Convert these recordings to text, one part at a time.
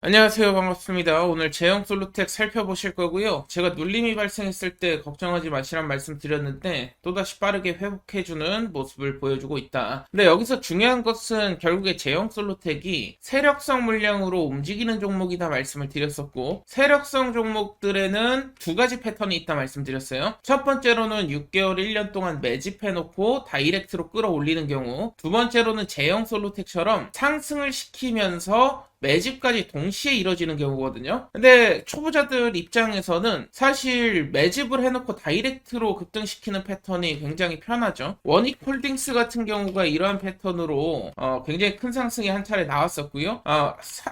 안녕하세요. 반갑습니다. 오늘 제형 솔루텍 살펴보실 거고요. 제가 눌림이 발생했을 때 걱정하지 마시란 말씀 드렸는데 또다시 빠르게 회복해주는 모습을 보여주고 있다. 근데 여기서 중요한 것은 결국에 제형 솔루텍이 세력성 물량으로 움직이는 종목이다 말씀을 드렸었고, 세력성 종목들에는 두 가지 패턴이 있다 말씀드렸어요. 첫 번째로는 6개월, 1년 동안 매집해놓고 다이렉트로 끌어올리는 경우, 두 번째로는 제형 솔루텍처럼 상승을 시키면서 매집까지 동시에 이뤄지는 경우거든요. 근데 초보자들 입장에서는 사실 매집을 해놓고 다이렉트로 급등시키는 패턴이 굉장히 편하죠. 원익홀딩스 같은 경우가 이러한 패턴으로 굉장히 큰 상승이 한 차례 나왔었고요.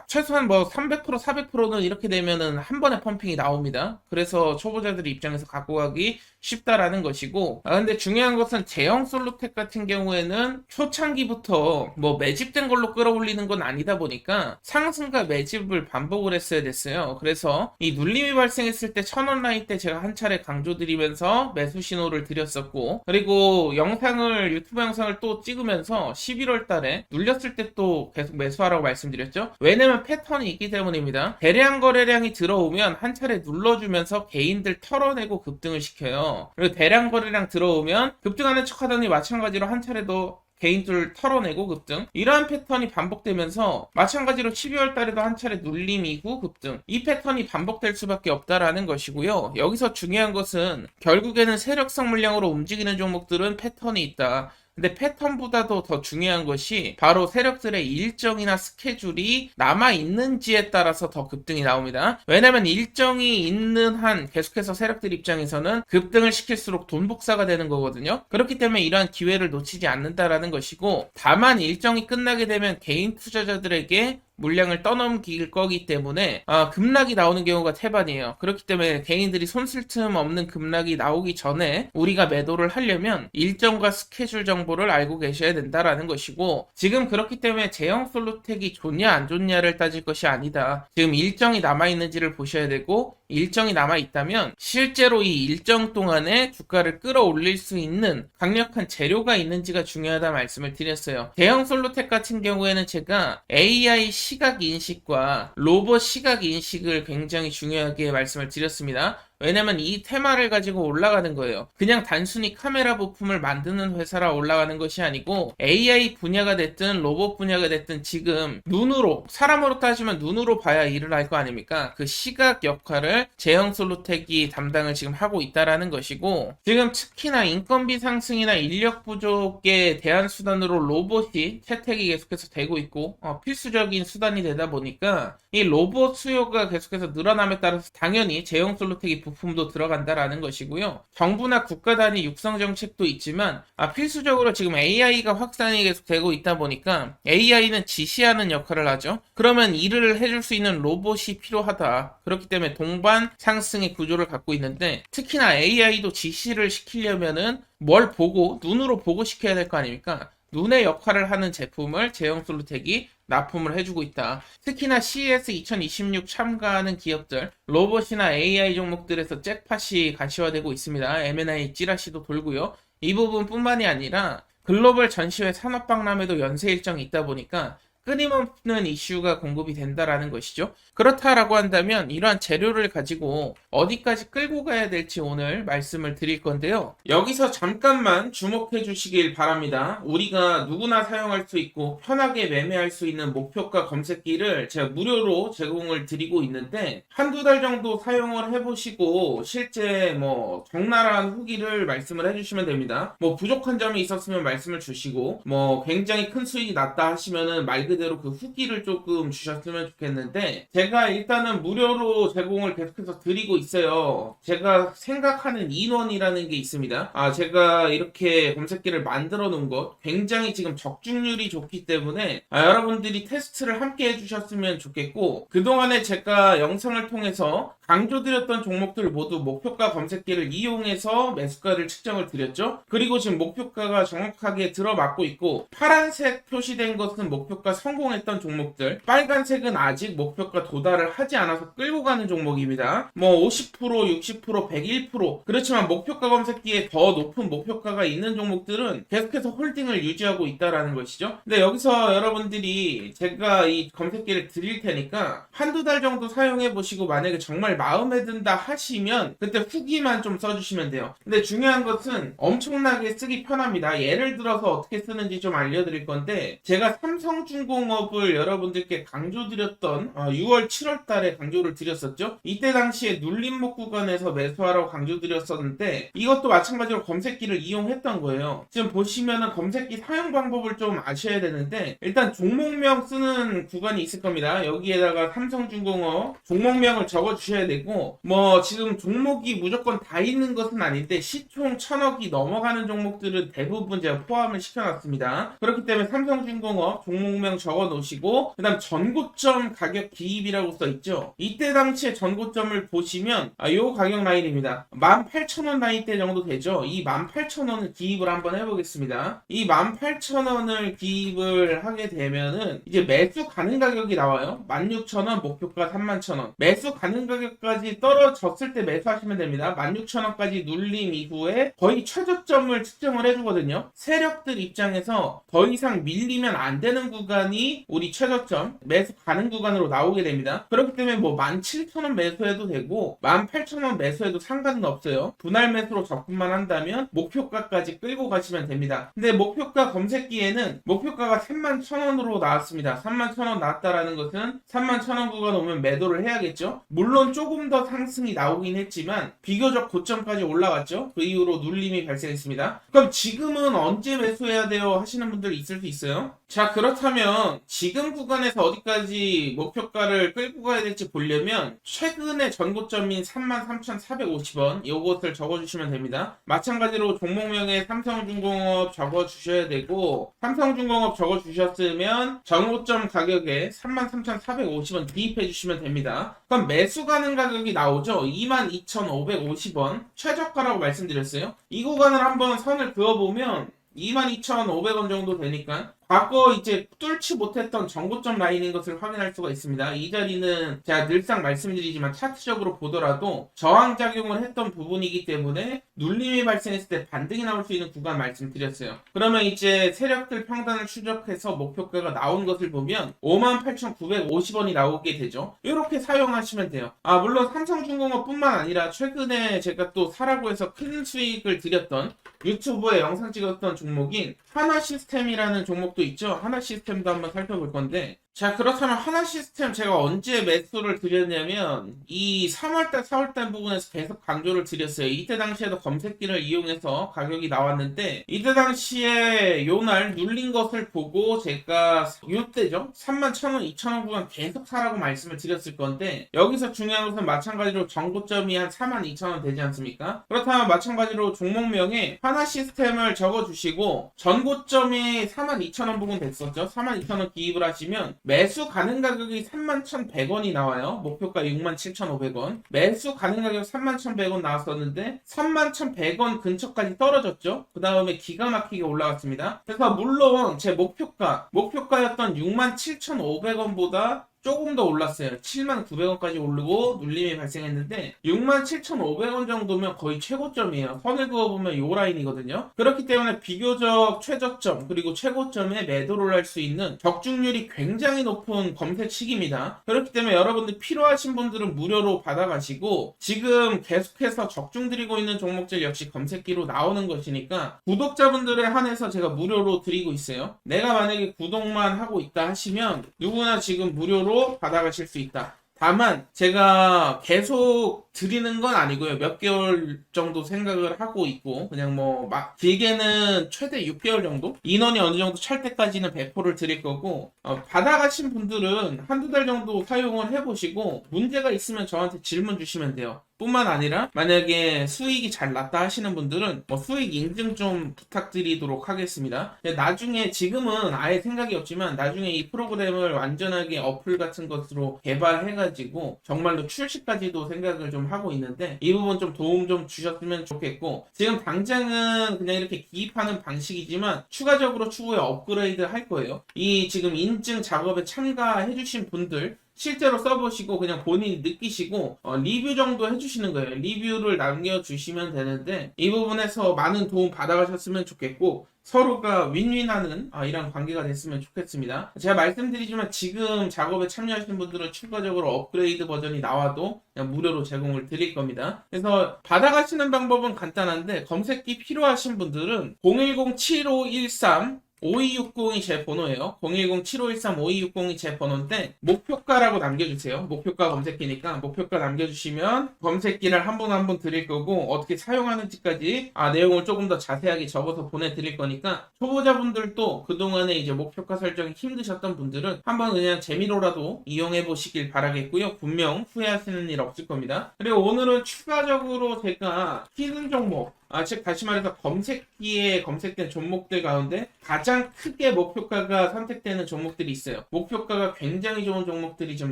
최소한 뭐 300%, 400%는 이렇게 되면은 한 번에 펌핑이 나옵니다. 그래서 초보자들 입장에서 갖고 가기 쉽다라는 것이고, 근데 중요한 것은 제형 솔루텍 같은 경우에는 초창기부터 뭐 매집된 걸로 끌어올리는 건 아니다 보니까 상승과 매집을 반복을 했어야 됐어요. 그래서 이 눌림이 발생했을 때 1000원 라인 때 제가 한 차례 강조드리면서 매수 신호를 드렸었고, 그리고 유튜브 영상을 또 찍으면서 11월 달에 눌렸을 때 또 계속 매수하라고 말씀드렸죠. 왜냐면 패턴이 있기 때문입니다. 대량 거래량이 들어오면 한 차례 눌러주면서 개인들 털어내고 급등을 시켜요. 그리고 대량 거래량 들어오면 급등하는 척 하더니 마찬가지로 한 차례 더 개인들 털어내고 급등, 이러한 패턴이 반복되면서 마찬가지로 12월 달에도 한 차례 눌림 이후 급등, 이 패턴이 반복될 수밖에 없다라는 것이고요. 여기서 중요한 것은 결국에는 세력성 물량으로 움직이는 종목들은 패턴이 있다. 근데 패턴보다도 더 중요한 것이 바로 세력들의 일정이나 스케줄이 남아있는지에 따라서 더 급등이 나옵니다. 왜냐면 일정이 있는 한 계속해서 세력들 입장에서는 급등을 시킬수록 돈 복사가 되는 거거든요. 그렇기 때문에 이러한 기회를 놓치지 않는다라는 것이고, 다만 일정이 끝나게 되면 개인 투자자들에게 물량을 떠넘길 거기 때문에 급락이 나오는 경우가 태반이에요. 그렇기 때문에 개인들이 손쓸 틈 없는 급락이 나오기 전에 우리가 매도를 하려면 일정과 스케줄 정보를 알고 계셔야 된다라는 것이고, 지금 그렇기 때문에 제형 솔루텍이 좋냐 안 좋냐를 따질 것이 아니다. 지금 일정이 남아있는지를 보셔야 되고, 일정이 남아있다면 실제로 이 일정 동안에 주가를 끌어올릴 수 있는 강력한 재료가 있는지가 중요하다 말씀을 드렸어요. 대형 솔루텍 같은 경우에는 제가 AI 시각 인식과 로봇 시각 인식을 굉장히 중요하게 말씀을 드렸습니다. 왜냐면 이 테마를 가지고 올라가는 거예요. 그냥 단순히 카메라 부품을 만드는 회사라 올라가는 것이 아니고, AI 분야가 됐든 로봇 분야가 됐든 지금 눈으로, 사람으로 따지면 눈으로 봐야 일을 할 거 아닙니까? 그 시각 역할을 제형 솔루텍이 담당을 지금 하고 있다라는 것이고, 지금 특히나 인건비 상승이나 인력 부족에 대한 수단으로 로봇이 채택이 계속해서 되고 있고, 필수적인 수단이 되다 보니까 이 로봇 수요가 계속해서 늘어남에 따라서 당연히 제형 솔루텍이 부품도 들어간다라는 것이고요. 정부나 국가 단위 육성 정책도 있지만 필수적으로 지금 AI가 확산이 계속 되고 있다 보니까 AI는 지시하는 역할을 하죠. 그러면 일을 해줄 수 있는 로봇이 필요하다. 그렇기 때문에 동반 상승의 구조를 갖고 있는데, 특히나 AI도 지시를 시키려면은 뭘 보고, 눈으로 보고 시켜야 될 거 아닙니까? 눈의 역할을 하는 제품을 제형 솔루텍이 납품을 해주고 있다. 특히나 CES 2026 참가하는 기업들, 로봇이나 AI 종목들에서 잭팟이 가시화되고 있습니다. M&A 찌라시도 돌고요. 이 부분뿐만이 아니라 글로벌 전시회 산업박람회도 연쇄 일정이 있다 보니까 끊임없는 이슈가 공급이 된다라는 것이죠. 그렇다라고 한다면 이러한 재료를 가지고 어디까지 끌고 가야 될지 오늘 말씀을 드릴 건데요. 여기서 잠깐만 주목해 주시길 바랍니다. 우리가 누구나 사용할 수 있고 편하게 매매할 수 있는 목표가 검색기를 제가 무료로 제공을 드리고 있는데, 한두 달 정도 사용을 해보시고 실제 뭐 적나라한 후기를 말씀을 해주시면 됩니다. 뭐 부족한 점이 있었으면 말씀을 주시고, 뭐 굉장히 큰 수익이 났다 하시면은 말 그대로 그 후기를 조금 주셨으면 좋겠는데, 제가 일단은 무료로 제공을 계속해서 드리고 있어요. 제가 생각하는 인원이라는 게 있습니다. 제가 이렇게 검색기를 만들어 놓은 것 굉장히 지금 적중률이 좋기 때문에 여러분들이 테스트를 함께 해주셨으면 좋겠고, 그동안에 제가 영상을 통해서 강조드렸던 종목들 모두 목표가 검색기를 이용해서 매수가를 측정을 드렸죠. 그리고 지금 목표가가 정확하게 들어맞고 있고, 파란색 표시된 것은 목표가 성공했던 종목들, 빨간색은 아직 목표가 도달을 하지 않아서 끌고 가는 종목입니다. 뭐 50%, 60%, 101%, 그렇지만 목표가 검색기에 더 높은 목표가가 있는 종목들은 계속해서 홀딩을 유지하고 있다라는 것이죠. 근데 여기서 여러분들이 제가 이 검색기를 드릴 테니까 한두 달 정도 사용해 보시고 만약에 정말 마음에 든다 하시면 그때 후기만 좀 써주시면 돼요. 근데 중요한 것은 엄청나게 쓰기 편합니다. 예를 들어서 어떻게 쓰는지 좀 알려드릴 건데, 제가 삼성중공업을 여러분들께 강조드렸던 6월 7월 달에 강조를 드렸었죠. 이때 당시에 눌림목 구간에서 매수하라고 강조드렸었는데 이것도 마찬가지로 검색기를 이용했던 거예요. 지금 보시면은 검색기 사용 방법을 좀 아셔야 되는데, 일단 종목명 쓰는 구간이 있을 겁니다. 여기에다가 삼성중공업 종목명을 적어 주셔야 되고, 뭐 지금 종목이 무조건 다 있는 것은 아닌데 시총 1000억이 넘어가는 종목들은 대부분 제가 포함을 시켜놨습니다. 그렇기 때문에 삼성중공업 종목명 적어 놓으시고, 그 다음 전고점 가격 기입이라고 써있죠. 이때 당시에 전고점을 보시면 요 가격 라인입니다. 18,000원 라인대 정도 되죠. 이 18,000원을 기입을 한번 해보겠습니다. 이 18,000원을 기입을 하게 되면은 이제 매수 가능 가격이 나와요. 16,000원, 목표가 31,000원. 매수 가능 가격까지 떨어졌을 때 매수하시면 됩니다. 16,000원까지 눌림 이후에 거의 최저점을 측정을 해주거든요. 세력들 입장에서 더 이상 밀리면 안 되는 구간이 우리 최저점, 매수 가능 구간으로 나오게 됩니다. 그렇기 때문에 뭐 17,000원 매수해도 되고 18,000원 매수해도 상관은 없어요. 분할 매수로 접근만 한다면 목표가까지 끌고 가시면 됩니다. 근데 목표가 검색기에는 목표가가 31,000원으로 나왔습니다. 31,000원 나왔다라는 것은 31,000원 구간 오면 매도를 해야겠죠. 물론 조금 더 상승이 나오긴 했지만 비교적 고점까지 올라갔죠. 그 이후로 눌림이 발생했습니다. 그럼 지금은 언제 매수해야 돼요 하시는 분들 있을 수 있어요. 자, 그렇다면 지금 구간에서 어디까지 목표가를 끌고 가야 될지 보려면 최근의 전고점인 33,450원 이것을 적어주시면 됩니다. 마찬가지로 종목명에 삼성중공업 적어주셔야 되고, 삼성중공업 적어주셨으면 전고점 가격에 33,450원 기입해 주시면 됩니다. 그럼 매수 가능 가격이 나오죠. 22,550원 최저가라고 말씀드렸어요. 이 구간을 한번 선을 그어보면 22,500원 정도 되니까 과거 이제 뚫지 못했던 전고점 라인인 것을 확인할 수가 있습니다. 이 자리는 제가 늘상 말씀드리지만 차트적으로 보더라도 저항작용을 했던 부분이기 때문에 눌림이 발생했을 때 반등이 나올 수 있는 구간 말씀드렸어요. 그러면 이제 세력들 평단을 추적해서 목표가가 나온 것을 보면 58,950원이 나오게 되죠. 이렇게 사용하시면 돼요. 물론 삼성중공업 뿐만 아니라 최근에 제가 또 사라고 해서 큰 수익을 드렸던 유튜브에 영상 찍었던 종목인 하나시스템이라는 종목도 있죠. 하나시스템도 한번 살펴볼 건데, 자, 그렇다면 하나시스템 제가 언제 매수를 드렸냐면 이 3월달 4월달 부분에서 계속 강조를 드렸어요. 이때 당시에도 검색기를 이용해서 가격이 나왔는데 이때 당시에 요날 눌린 것을 보고 제가 요때죠 31,000원 2,000원 구간 계속 사라고 말씀을 드렸을 건데, 여기서 중요한 것은 마찬가지로 전고점이 한 42,000원 되지 않습니까? 그렇다면 마찬가지로 종목명에 하나시스템을 적어주시고 전고점이 42,000원 부분 됐었죠. 42,000원 기입을 하시면 매수 가능 가격이 31,100원이 나와요. 목표가 67,500원. 매수 가능 가격 31,100원 나왔었는데 31,100원 근처까지 떨어졌죠. 그 다음에 기가 막히게 올라갔습니다. 그래서 물론 제 목표가였던 67,500원보다 조금 더 올랐어요. 79,900원까지 오르고 눌림이 발생했는데 67,500원 정도면 거의 최고점이에요. 선을 그어보면 요 라인이거든요. 그렇기 때문에 비교적 최저점 그리고 최고점에 매도를 할 수 있는 적중률이 굉장히 높은 검색 시기입니다. 그렇기 때문에 여러분들 필요하신 분들은 무료로 받아가시고, 지금 계속해서 적중 드리고 있는 종목들 역시 검색기로 나오는 것이니까 구독자분들에 한해서 제가 무료로 드리고 있어요. 내가 만약에 구독만 하고 있다 하시면 누구나 지금 무료로 받아가실 수 있다. 다만 제가 계속 드리는 건 아니고요. 몇 개월 정도 생각을 하고 있고, 그냥 뭐 막 길게는 최대 6개월 정도? 인원이 어느 정도 찰 때까지는 배포를 드릴 거고, 받아가신 분들은 한두 달 정도 사용을 해보시고 문제가 있으면 저한테 질문 주시면 돼요. 뿐만 아니라 만약에 수익이 잘 났다 하시는 분들은 뭐 수익 인증 좀 부탁드리도록 하겠습니다. 나중에 지금은 아예 생각이 없지만 나중에 이 프로그램을 완전하게 어플 같은 것으로 개발해가지고 정말로 출시까지도 생각을 좀 하고 있는데 이 부분 좀 도움 좀 주셨으면 좋겠고 지금 당장은 그냥 이렇게 기입하는 방식이지만 추가적으로 추후에 업그레이드 할 거예요. 이 지금 인증 작업에 참가해주신 분들 실제로 써보시고 그냥 본인이 느끼시고 리뷰 정도 해주시는 거예요. 리뷰를 남겨주시면 되는데 이 부분에서 많은 도움 받아가셨으면 좋겠고 서로가 윈윈하는 이런 관계가 됐으면 좋겠습니다. 제가 말씀드리지만 지금 작업에 참여하시는 분들은 추가적으로 업그레이드 버전이 나와도 그냥 무료로 제공을 드릴 겁니다. 그래서 받아가시는 방법은 간단한데 검색기 필요하신 분들은 010-7513 5260이 제 번호예요. 010-7513-5260이 제 번호인데 목표가라고 남겨주세요. 목표가 검색기니까 목표가 남겨주시면 검색기를 한 분 한 분 드릴 거고 어떻게 사용하는지까지 내용을 조금 더 자세하게 적어서 보내드릴 거니까 초보자분들도 그동안에 이제 목표가 설정이 힘드셨던 분들은 한번 그냥 재미로라도 이용해 보시길 바라겠고요. 분명 후회하시는 일 없을 겁니다. 그리고 오늘은 추가적으로 제가 히든 종목 즉 다시 말해서 검색기에 검색된 종목들 가운데 가장 크게 목표가가 선택되는 종목들이 있어요. 목표가가 굉장히 좋은 종목들이 좀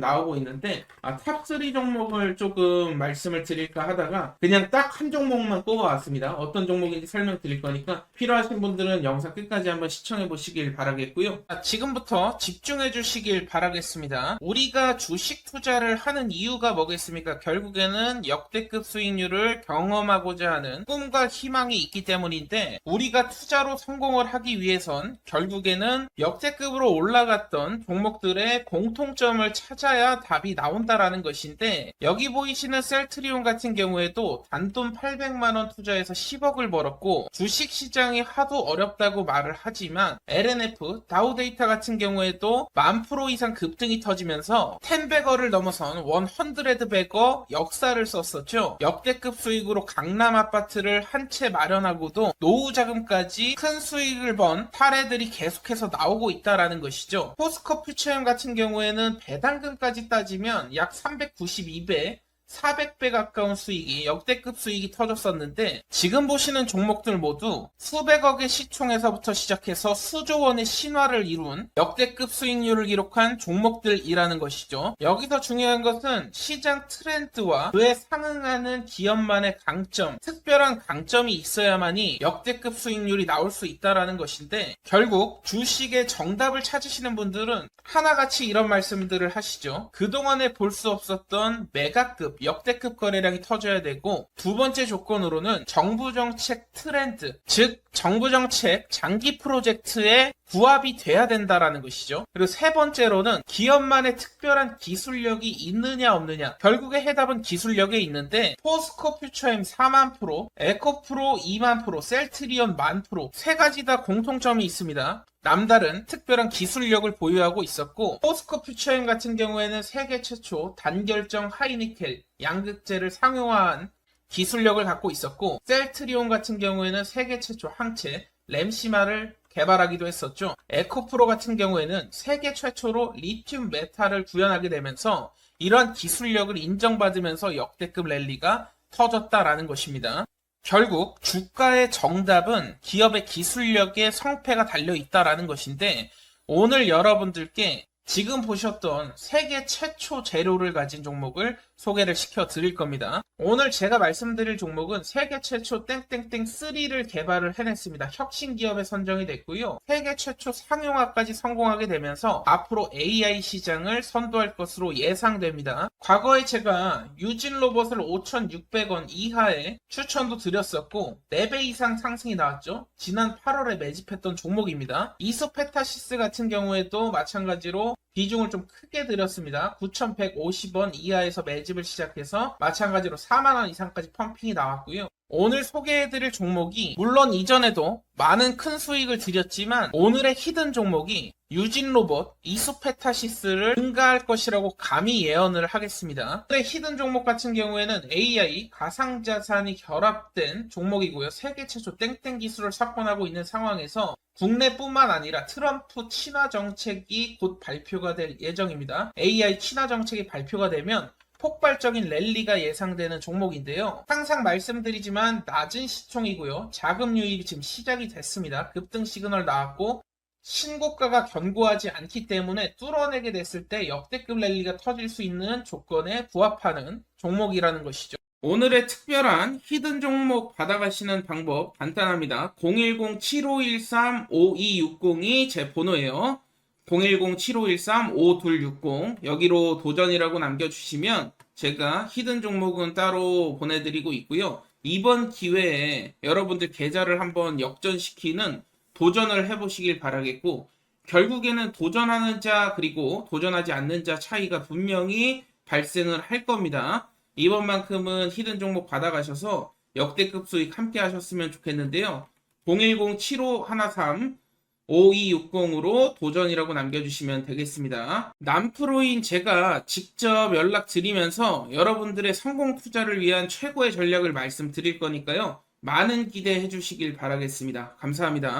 나오고 있는데 탑3 종목을 조금 말씀을 드릴까 하다가 그냥 딱 한 종목만 꼽아왔습니다. 어떤 종목인지 설명드릴 거니까 필요하신 분들은 영상 끝까지 한번 시청해 보시길 바라겠고요. 지금부터 집중해 주시길 바라겠습니다. 우리가 주식 투자를 하는 이유가 뭐겠습니까? 결국에는 역대급 수익률을 경험하고자 하는 꿈과 희망이 있기 때문인데 우리가 투자로 성공을 하기 위해선 결국에는 역대급으로 올라갔던 종목들의 공통점을 찾아야 답이 나온다라는 것인데 여기 보이시는 셀트리온 같은 경우에도 단돈 800만원 투자해서 10억을 벌었고 주식시장이 하도 어렵다고 말을 하지만 LNF, 다우데이터 같은 경우에도 10,000% 이상 급등이 터지면서 10배거를 넘어선 100배거 역사를 썼었죠. 역대급 수익으로 강남 아파트를 한 채 마련하고도 노후 자금까지 큰 수익을 번 사례들이 계속해서 나오고 있다라는 것이죠. 포스코 퓨처엠 같은 경우에는 배당금까지 따지면 약 392배 400배 가까운 수익이 역대급 수익이 터졌었는데 지금 보시는 종목들 모두 수백억의 시총에서부터 시작해서 수조 원의 신화를 이룬 역대급 수익률을 기록한 종목들이라는 것이죠. 여기서 중요한 것은 시장 트렌드와 그에 상응하는 기업만의 강점, 특별한 강점이 있어야만이 역대급 수익률이 나올 수 있다는 것인데 결국 주식의 정답을 찾으시는 분들은 하나같이 이런 말씀들을 하시죠. 그동안에 볼 수 없었던 메가급 역대급 거래량이 터져야 되고 두 번째 조건으로는 정부 정책 트렌드, 즉 정부 정책 장기 프로젝트에 부합이 돼야 된다라는 것이죠. 그리고 세 번째로는 기업만의 특별한 기술력이 있느냐 없느냐. 결국에 해답은 기술력에 있는데 포스코 퓨처엠 4만%, 에코프로 2만%, 셀트리온 10,000% 세 가지 다 공통점이 있습니다. 남다른 특별한 기술력을 보유하고 있었고 포스코 퓨처엠 같은 경우에는 세계 최초 단결정 하이니켈 양극재를 상용화한 기술력을 갖고 있었고 셀트리온 같은 경우에는 세계 최초 항체 램시마를 개발하기도 했었죠. 에코프로 같은 경우에는 세계 최초로 리튬 메탈을 구현하게 되면서 이러한 기술력을 인정받으면서 역대급 랠리가 터졌다라는 것입니다. 결국 주가의 정답은 기업의 기술력에 성패가 달려있다라는 것인데 오늘 여러분들께 지금 보셨던 세계 최초 재료를 가진 종목을 소개를 시켜 드릴 겁니다. 오늘 제가 말씀드릴 종목은 세계 최초 땡땡땡 3를 개발을 해냈습니다. 혁신 기업에 선정이 됐고요. 세계 최초 상용화까지 성공하게 되면서 앞으로 AI 시장을 선도할 것으로 예상됩니다. 과거에 제가 유진 로봇을 5,600원 이하에 추천도 드렸었고 4배 이상 상승이 나왔죠. 지난 8월에 매집했던 종목입니다. 이소페타시스 같은 경우에도 마찬가지로 비중을 좀 크게 드렸습니다. 9,150원 이하에서 매집을 시작해서 마찬가지로 4만원 이상까지 펌핑이 나왔고요. 오늘 소개해드릴 종목이 물론 이전에도 많은 큰 수익을 드렸지만 오늘의 히든 종목이 유진로봇, 이소페타시스를 능가할 것이라고 감히 예언을 하겠습니다. 오늘의 히든 종목 같은 경우에는 AI, 가상자산이 결합된 종목이고요. 세계 최초 땡땡 기술을 석권하고 있는 상황에서 국내뿐만 아니라 트럼프 친화 정책이 곧 발표가 될 예정입니다. AI 친화 정책이 발표가 되면 폭발적인 랠리가 예상되는 종목인데요. 항상 말씀드리지만 낮은 시총이고요. 자금 유입이 지금 시작이 됐습니다. 급등 시그널 나왔고 신고가가 견고하지 않기 때문에 뚫어내게 됐을 때 역대급 랠리가 터질 수 있는 조건에 부합하는 종목이라는 것이죠. 오늘의 특별한 히든 종목 받아가시는 방법 간단합니다. 010-7513-5260이 제 번호예요. 010-7513-5260 여기로 도전이라고 남겨주시면 제가 히든 종목은 따로 보내드리고 있고요. 이번 기회에 여러분들 계좌를 한번 역전시키는 도전을 해보시길 바라겠고 결국에는 도전하는 자 그리고 도전하지 않는 자 차이가 분명히 발생을 할 겁니다. 이번만큼은 히든 종목 받아가셔서 역대급 수익 함께 하셨으면 좋겠는데요. 010-7513-5260으로 도전이라고 남겨주시면 되겠습니다. 남프로인 제가 직접 연락드리면서 여러분들의 성공 투자를 위한 최고의 전략을 말씀드릴 거니까요. 많은 기대해 주시길 바라겠습니다. 감사합니다.